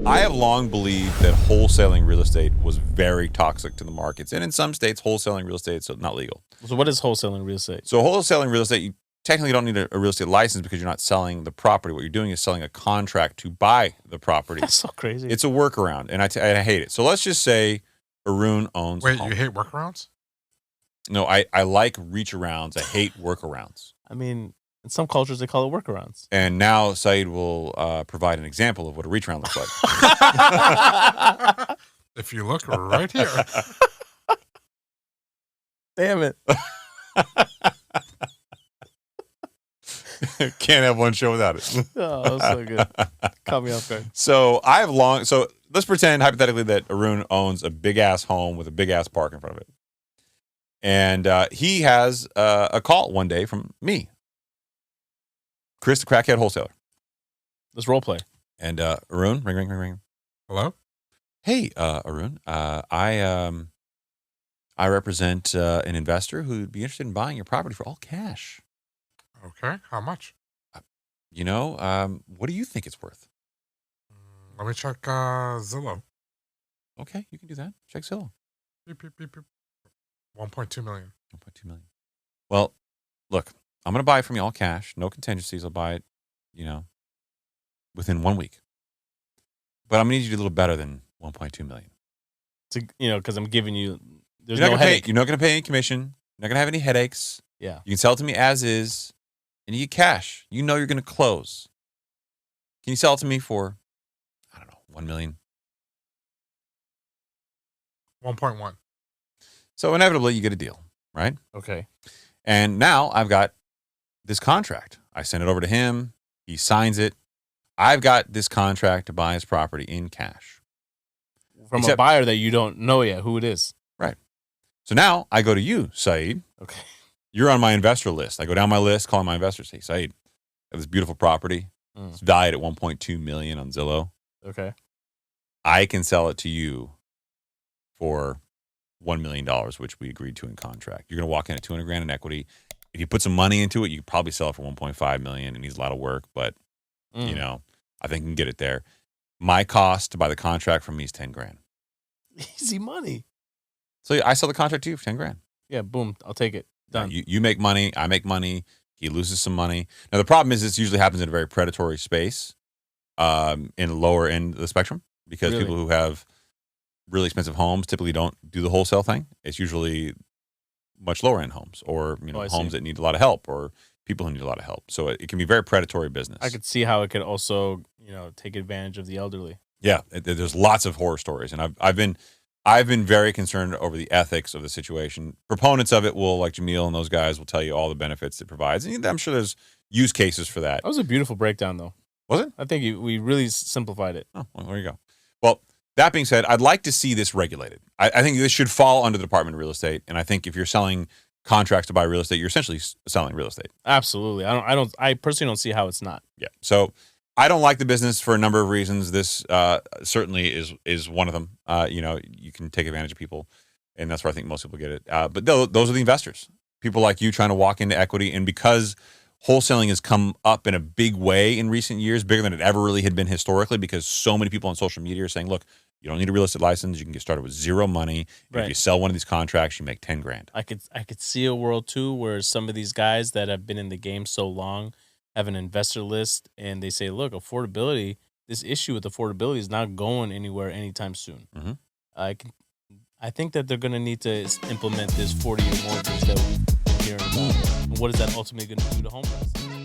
I have long believed that wholesaling real estate was very toxic to the markets. And in some states, wholesaling real estate is not legal. So what is wholesaling real estate? So wholesaling real estate, you technically don't need a real estate license because you're not selling the property. What you're doing is selling a contract to buy the property. That's so crazy. It's a workaround, and I hate it. So let's just say Haroon owns Wait, home. you hate workarounds? No, I like reach-arounds. I hate workarounds. I mean, in some cultures, they call it workarounds. And now Saied will provide an example of what a reach-around looks like. If you look right here. Damn it. Can't have one show without it. Oh, that's so good. Caught me off guard. So let's pretend hypothetically that Haroon owns a big ass home with a big ass park in front of it. And he has a call one day from me, Chris, the crackhead wholesaler. Let's role play. And Haroon, ring. Hello? Hey, Haroon, I represent an investor who'd be interested in buying your property for all cash. Okay. How much? What do you think it's worth? Let me check Zillow. Okay, you can do that. Check Zillow. Beep, beep, beep, beep. 1.2 million. 1.2 million. Well, look, I'm going to buy it from you all cash. No contingencies. I'll buy it, within 1 week. But I'm going to need you to do a little better than 1.2 million. Because I'm giving you, there's You're no not gonna headache. you're not going to pay any commission. You're not going to have any headaches. Yeah. You can sell it to me as is, and you get cash. You know you're going to close. Can you sell it to me for, I don't know, 1 million? 1.1. So inevitably, you get a deal, right? Okay. And now I've got this contract. I send it over to him. He signs it. I've got this contract to buy his property in cash. From a buyer that you don't know yet who it is. Right. So now I go to you, Saied. Okay. You're on my investor list. I go down my list, call my investors. Say, Saied, I have this beautiful property. It's valued at 1.2 million on Zillow. Okay. I can sell it to you for $1 million, which we agreed to in contract. You're going to walk in at 200 grand in equity. If you put some money into it, you could probably sell it for 1.5 million. It needs a lot of work, but I think you can get it there. My cost to buy the contract from me is 10 grand. Easy money. So I sell the contract to you for 10 grand. Yeah, boom. I'll take it. Done. You make money. I make money. He loses some money. Now, the problem is this usually happens in a very predatory space in the lower end of the spectrum because people who have really expensive homes typically don't do the wholesale thing. It's usually much lower end homes or homes that need a lot of help or people who need a lot of help. So it can be very predatory business. I could see how it could also, take advantage of the elderly. Yeah, there's lots of horror stories, and I've been very concerned over the ethics of the situation. Proponents of it will, like Jamil and those guys, will tell you all the benefits it provides, and I'm sure there's use cases for that. That was a beautiful breakdown, though. Was it? I think we really simplified it. Oh, well, there you go. Well, that being said, I'd like to see this regulated. I think this should fall under the Department of Real Estate, and I think if you're selling contracts to buy real estate, you're essentially selling real estate. Absolutely. I personally don't see how it's not. Yeah. So I don't like the business for a number of reasons. This certainly is one of them. You can take advantage of people, and that's where I think most people get it. But those are the investors, people like you trying to walk into equity. And because wholesaling has come up in a big way in recent years, bigger than it ever really had been historically, because so many people on social media are saying, look, you don't need a real estate license. You can get started with zero money. Right. If you sell one of these contracts, you make 10 grand. I could see a world too where some of these guys that have been in the game so long have an investor list and they say, look, affordability, this issue with affordability is not going anywhere anytime soon. Mm-hmm. I think that they're going to need to implement this 40-year mortgage that we've been hearing about. And what is that ultimately going to do to home prices?